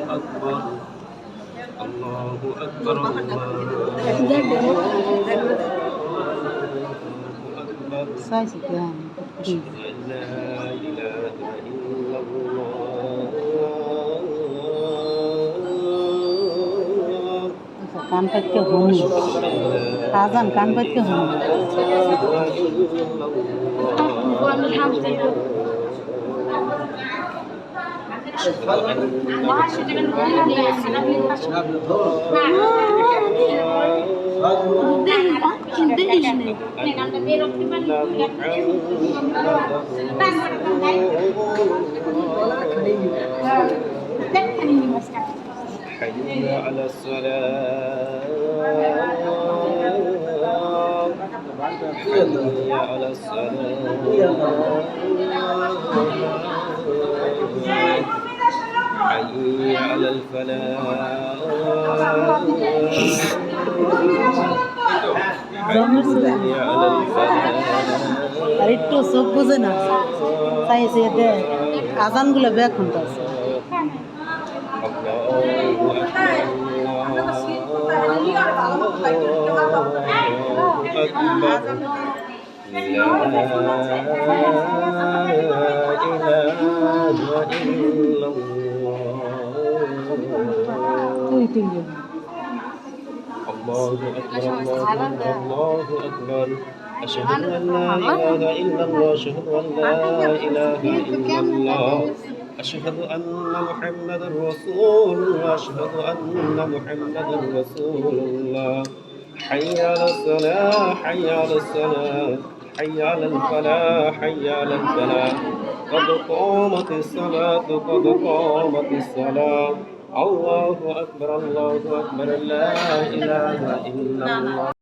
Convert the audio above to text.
أكبر الله أكبر Saisi kyan. أشهد أن لا إله إلا الله কান পাতকে হনি আজান কান পাতকে হনি حي على الصلاة حي على الصلاة حي على الفلاح حي على الفلاح আর একটু চোখ বুঝে না চাইছে দেখ আজানগুলো ব্যাক শুনতেছে তুই তুই الله أكبر الله أكبر أشهد أن لا إله إلا الله أشهد أن لا إله إلا الله أشهد أن محمدا رسول الله أشهد أن محمدا رسول الله حي على الصلاة حي على الصلاة حي على الفلاح حي على الفلاح قد قامت الصلاة قد قامت الصلاة الله أكبر لا إله إلا الله